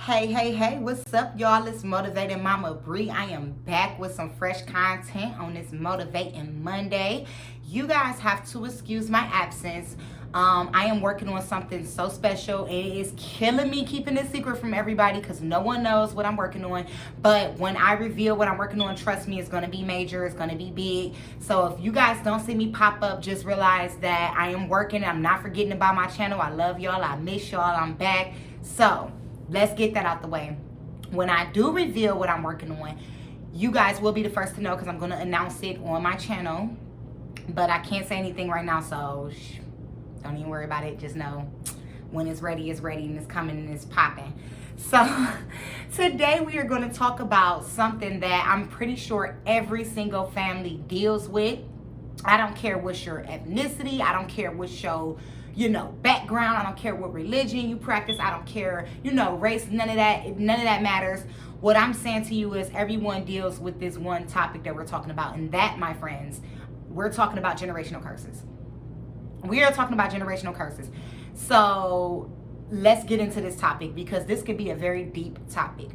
Hey, what's up, y'all? It's Motivated Mama Bree. I am back with some fresh content on this Motivating Monday. You guys have to excuse my absence. I am working on something so special. It is killing me keeping it secret from everybody because no one knows what I'm working on. But when I reveal what I'm working on, trust me, it's going to be major. It's going to be big. So if you guys don't see me pop up, just realize that I am working. I'm not forgetting about my channel. I love y'all. I miss y'all. I'm back. So let's get that out the way. When I do reveal what I'm working on, you guys will be the first to know because I'm going to announce it on my channel. But I can't say anything right now, so don't even worry about it. Just know when it's ready and it's coming and it's popping. So today we are going to talk about something that I'm pretty sure every single family deals with. I don't care what's your ethnicity. I don't care what's your background. I don't care what religion you practice. I don't care, race. None of that matters. What I'm saying to you is everyone deals with this one topic that we're talking about. And that, my friends, we're talking about generational curses. We are talking about generational curses. So let's get into this topic because this could be a very deep topic.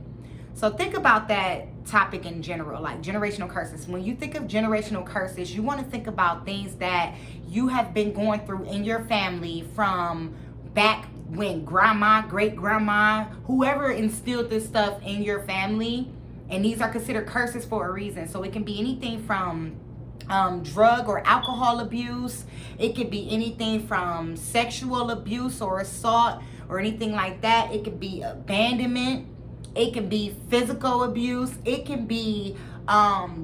So think about that topic in general, like generational curses. When you think of generational curses, you want to think about things that you have been going through in your family from back when grandma, great grandma, whoever instilled this stuff in your family. And these are considered curses for a reason. So it can be anything from drug or alcohol abuse. It could be anything from sexual abuse or assault or anything like that. It could be abandonment. It can be physical abuse. It can be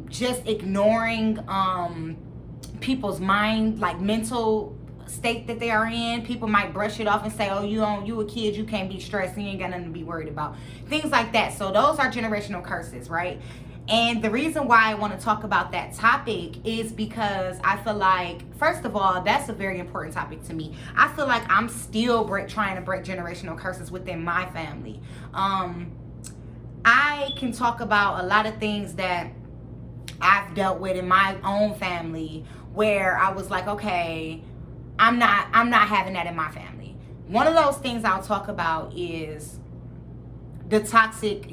just ignoring people's mind, like mental state that they are in. People might brush it off and say, oh, you a kid, you can't be stressed, you ain't got nothing to be worried about. Things like that. So those are generational curses, right? And the reason why I want to talk about that topic is because I feel like, first of all, that's a very important topic to me. I feel like I'm still trying to break generational curses within my family. I can talk about a lot of things that I've dealt with in my own family where I was like, okay, I'm not having that in my family. One of those things I'll talk about is the toxic,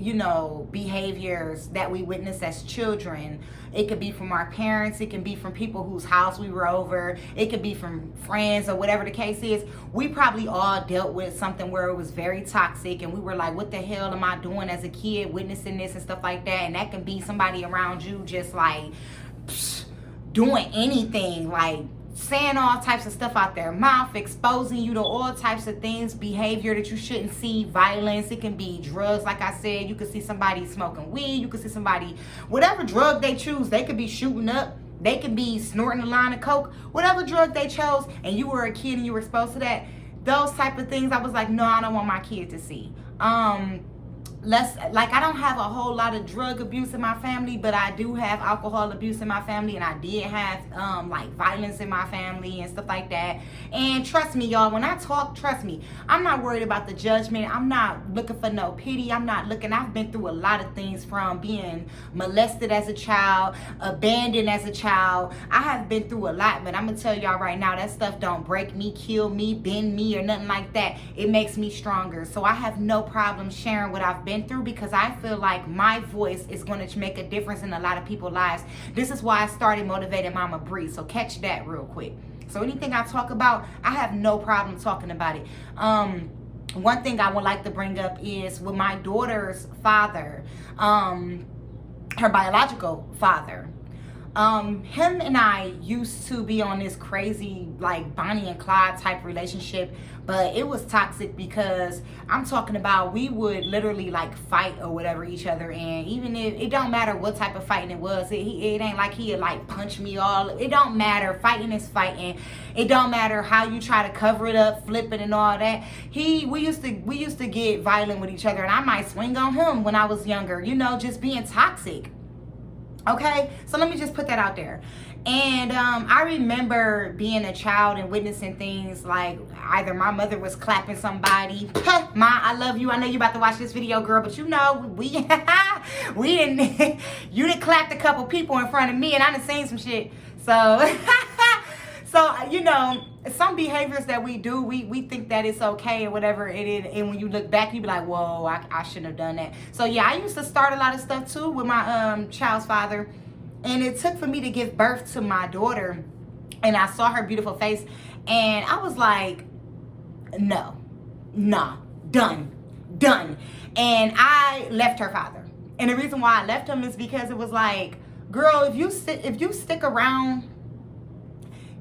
behaviors that we witness as children. It could be from our parents. It can be from people whose house we were over. It could be from friends or whatever the case is. We probably all dealt with something where it was very toxic and we were like, what the hell am I doing as a kid witnessing this and stuff like that? And that can be somebody around you just like doing anything, like saying all types of stuff out their mouth, exposing you to all types of things, behavior that you shouldn't see, violence. It can be drugs. Like I said, you could see somebody smoking weed. You could see somebody, whatever drug they choose, they could be shooting up. They could be snorting a line of coke, whatever drug they chose, and you were a kid and you were exposed to that. Those type of things, I was like, no, I don't want my kid to see. I don't have a whole lot of drug abuse in my family, but I do have alcohol abuse in my family, and I did have violence in my family and stuff like that. And trust me, y'all, when I talk, trust me, I'm not worried about the judgment. I'm not looking for no pity. I've been through a lot of things, from being molested as a child, abandoned as a child. I have been through a lot, but I'm gonna tell y'all right now, that stuff don't break me, kill me, bend me, or nothing like that. It makes me stronger. So I have no problem sharing what I've been through because I feel like my voice is going to make a difference in a lot of people's lives. This is why I started Motivated Mama Bree. So catch that real quick. So anything I talk about, I have no problem talking about it. One thing I would like to bring up is with my daughter's father, her biological father. Him and I used to be on this crazy like Bonnie and Clyde type relationship, but it was toxic because I'm talking about we would literally like fight or whatever each other, and even if it don't matter what type of fighting it was, it ain't like he'd like punch me all. It don't matter. Fighting is fighting. It don't matter how you try to cover it up, flip it and all that. We used to get violent with each other, and I might swing on him when I was younger, just being toxic. Okay, so let me just put that out there. And I remember being a child and witnessing things like either my mother was clapping somebody. Ma, I love you. I know you about to watch this video, girl, but we didn't. You done clapped a couple people in front of me, and I done seen some shit. So So, you know, some behaviors that we do, we think that it's okay or whatever it is. And when you look back, you be like, whoa, I shouldn't have done that. So, yeah, I used to start a lot of stuff, too, with my child's father. And it took for me to give birth to my daughter. And I saw her beautiful face. And I was like, no, nah, done. And I left her father. And the reason why I left him is because it was like, girl, if you stick around,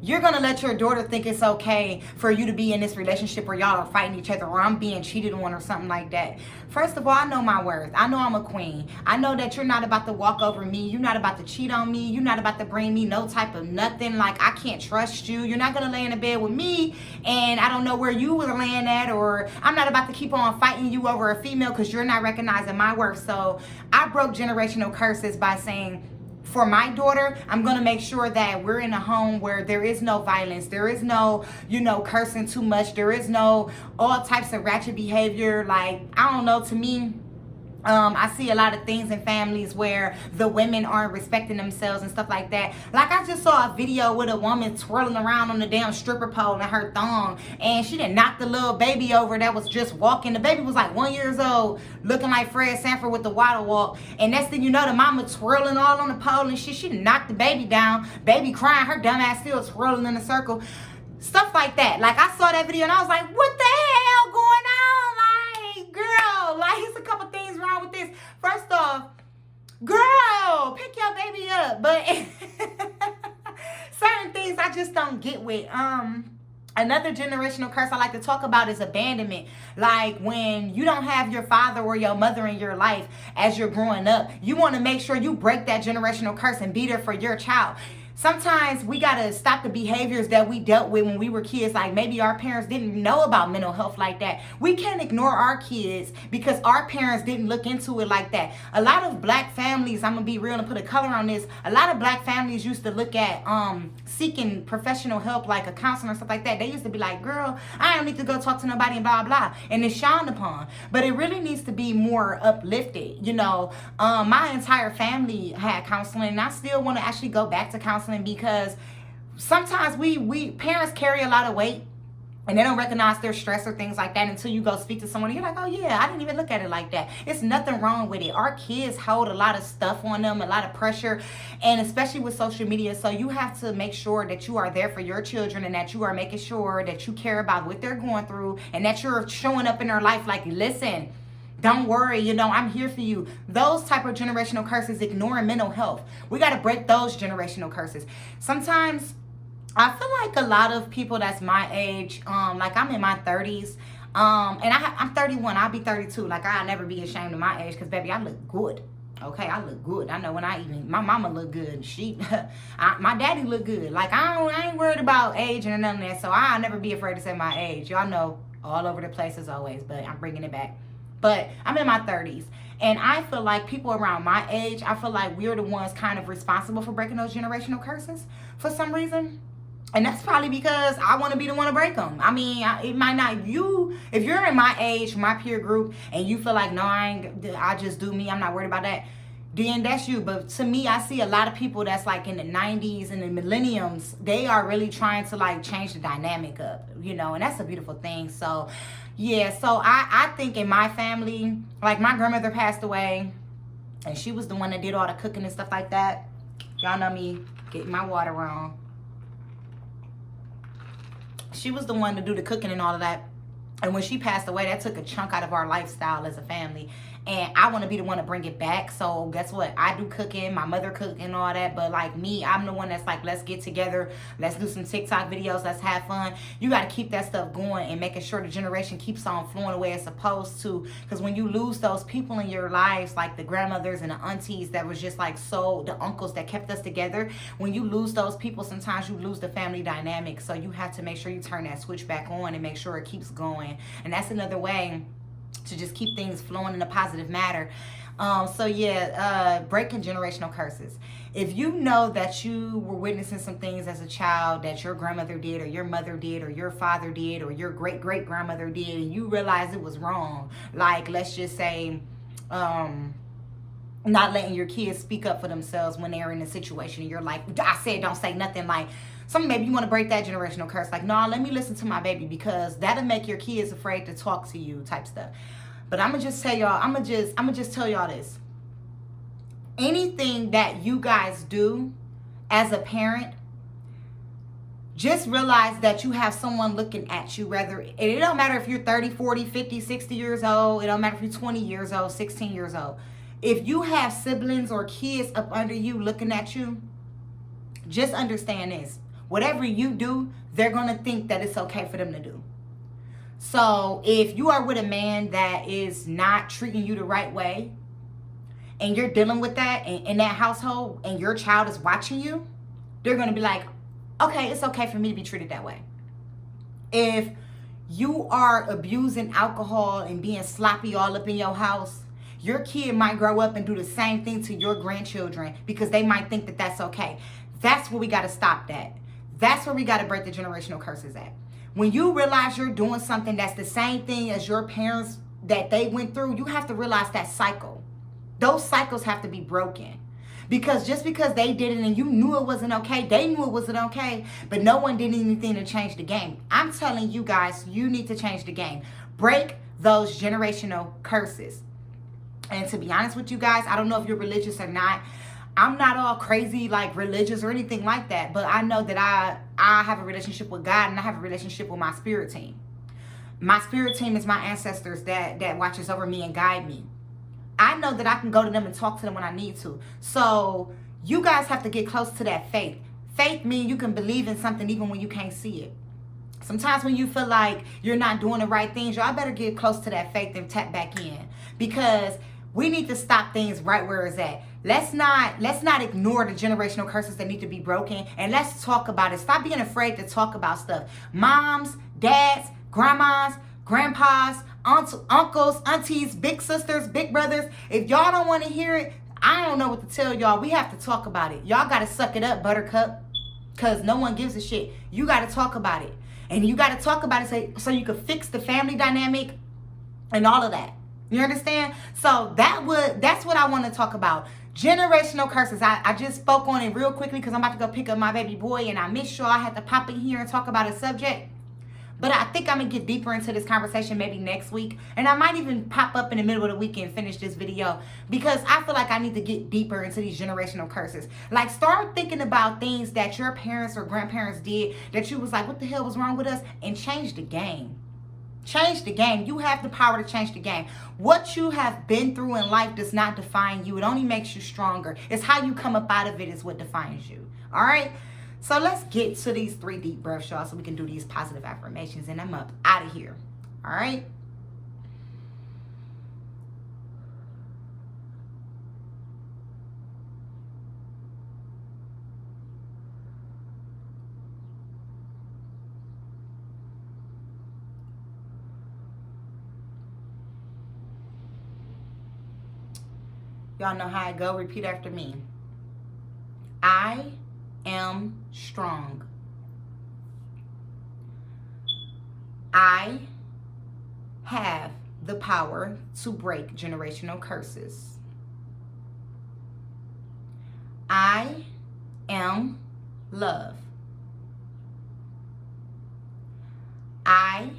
you're going to let your daughter think it's okay for you to be in this relationship where y'all are fighting each other or I'm being cheated on or something like that. First of all, I know my worth. I know I'm a queen. I know that you're not about to walk over me. You're not about to cheat on me. You're not about to bring me no type of nothing. Like, I can't trust you. You're not going to lay in a bed with me and I don't know where you were laying at, or I'm not about to keep on fighting you over a female because you're not recognizing my worth. So I broke generational curses by saying, for my daughter, I'm going to make sure that we're in a home where there is no violence. There is no, cursing too much. There is no all types of ratchet behavior. Like, I don't know, to me, I see a lot of things in families where the women aren't respecting themselves and stuff like that. Like, I just saw a video with a woman twirling around on the damn stripper pole in her thong, and she done knocked the little baby over that was just walking. The baby was like 1 year old, looking like Fred Sanford with the water walk. And next thing you know, the mama twirling all on the pole and shit. She done knocked the baby down. Baby crying, her dumb ass still twirling in a circle. Stuff like that. Like, I saw that video and I was like, what the hell going on? Like, girl, like, it's a couple things wrong with this. First off, girl, pick your baby up. But certain things I just don't get with. Another generational curse I like to talk about is abandonment. Like, when you don't have your father or your mother in your life as you're growing up, you want to make sure you break that generational curse and be there for your child. Sometimes we got to stop the behaviors that we dealt with when we were kids. Like, maybe our parents didn't know about mental health like that. We can't ignore our kids because our parents didn't look into it like that. A lot of black families, I'm going to be real and put a color on this. A lot of black families used to look at seeking professional help, like a counselor and stuff like that. They used to be like, girl, I don't need to go talk to nobody and blah, blah. And it's shunned upon. But it really needs to be more uplifted. My entire family had counseling, and I still want to actually go back to counseling, because sometimes we parents carry a lot of weight and they don't recognize their stress or things like that until you go speak to someone and you're like, oh yeah, I didn't even look at it like that. It's nothing wrong with it. Our kids hold a lot of stuff on them, a lot of pressure, and especially with social media. So you have to make sure that you are there for your children and that you are making sure that you care about what they're going through and that you're showing up in their life like, listen, don't worry, I'm here for you. Those type of generational curses, ignoring mental health. We got to break those generational curses. Sometimes I feel like a lot of people that's my age, like I'm in my 30s, and I'm 31. I'll be 32. Like, I'll never be ashamed of my age because, baby, I look good. Okay, I look good. I know when my mama look good. My daddy look good. Like, I ain't worried about age and none of that, so I'll never be afraid to say my age. Y'all know, all over the place as always, but I'm bringing it back. But I'm in my 30s, and I feel like people around my age, I feel like we're the ones kind of responsible for breaking those generational curses for some reason. And that's probably because I want to be the one to break them. I mean, it might not, if you're in my age, my peer group, and you feel like, no, I just do me, I'm not worried about that, then that's you. But to me, I see a lot of people that's like in the 90s and the millenniums, they are really trying to like change the dynamic up, and that's a beautiful thing. So yeah, so I think in my family, like, my grandmother passed away and she was the one that did all the cooking and stuff like that. Y'all know me getting my water wrong. She was the one to do the cooking and all of that. And when she passed away, that took a chunk out of our lifestyle as a family. And I want to be the one to bring it back. So guess what? I do cooking, my mother cook and all that. But like me, I'm the one that's like, let's get together. Let's do some TikTok videos. Let's have fun. You got to keep that stuff going and making sure the generation keeps on flowing the way it's supposed to. Because when you lose those people in your lives, like the grandmothers and the aunties that was just like the uncles that kept us together. When you lose those people, sometimes you lose the family dynamic. So you have to make sure you turn that switch back on and make sure it keeps going. And that's another way to just keep things flowing in a positive manner. Breaking generational curses. If you know that you were witnessing some things as a child that your grandmother did, or your mother did, or your father did, or your great-great-grandmother did, and you realize it was wrong, like, let's just say, not letting your kids speak up for themselves when they're in a situation and you're like, I said don't say nothing. Like, maybe you want to break that generational curse. Like, no, let me listen to my baby, because that'll make your kids afraid to talk to you type stuff. But I'm gonna just tell y'all, I'm gonna just tell y'all this. Anything that you guys do as a parent, just realize that you have someone looking at you. Whether it don't matter if you're 30, 40, 50, 60 years old. It don't matter if you're 20 years old, 16 years old. If you have siblings or kids up under you looking at you, just understand this. Whatever you do, they're going to think that it's okay for them to do. So if you are with a man that is not treating you the right way, and you're dealing with that in that household, and your child is watching you, they're going to be like, okay, it's okay for me to be treated that way. If you are abusing alcohol and being sloppy all up in your house, your kid might grow up and do the same thing to your grandchildren, because they might think that that's okay. That's where we got to stop that. That's where we got to break the generational curses at. When you realize you're doing something that's the same thing as your parents that they went through, you have to realize that cycle. Those cycles have to be broken. Because just because they did it and you knew it wasn't okay, they knew it wasn't okay, but no one did anything to change the game. I'm telling you guys, you need to change the game. Break those generational curses. And to be honest with you guys, I don't know if you're religious or not. I'm not all crazy like religious or anything like that, but I know that I have a relationship with God, and I have a relationship with my spirit team. My spirit team is my ancestors that watches over me and guide me. I know that I can go to them and talk to them when I need to. So you guys have to get close to that faith. Faith means you can believe in something even when you can't see it. Sometimes when you feel like you're not doing the right things, y'all better get close to that faith and tap back in, because we need to stop things right where it's at. Let's not ignore the generational curses that need to be broken, and let's talk about it. Stop being afraid to talk about stuff. Moms, dads, grandmas, grandpas, aunts, uncles, aunties, big sisters, big brothers. If y'all don't want to hear it, I don't know what to tell y'all. We have to talk about it. Y'all got to suck it up, buttercup, because no one gives a shit. You got to talk about it. And you got to talk about it so you can fix the family dynamic and all of that. You understand? So that's what I want to talk about. Generational curses. I just spoke on it real quickly because I'm about to go pick up my baby boy, and I made sure I had to pop in here and talk about a subject. But I think I'm going to get deeper into this conversation maybe next week. And I might even pop up in the middle of the week and finish this video, because I feel like I need to get deeper into these generational curses. Like, start thinking about things that your parents or grandparents did that you was like, what the hell was wrong with us? And change the game. Change the game. You have the power to change the game. What you have been through in life does not define you. It only makes you stronger. It's how you come up out of it is what defines you. All right? So let's get to these 3 deep breaths, y'all, so we can do these positive affirmations, and I'm up out of here. All right? Y'all know how I go. Repeat after me. I am strong. I have the power to break generational curses. I am love. I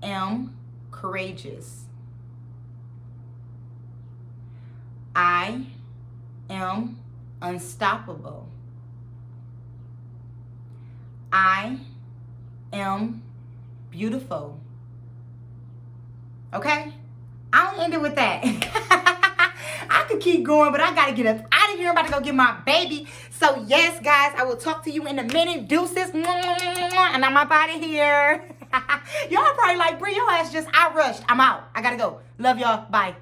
am courageous. I am unstoppable. I am beautiful. Okay? I'll end it with that. I could keep going, but I got to get up out of here. I'm about to go get my baby. So, yes, guys, I will talk to you in a minute. Deuces. And I'm up out of here. Y'all probably like, Brie, your ass just, I rushed. I'm out. I got to go. Love y'all. Bye.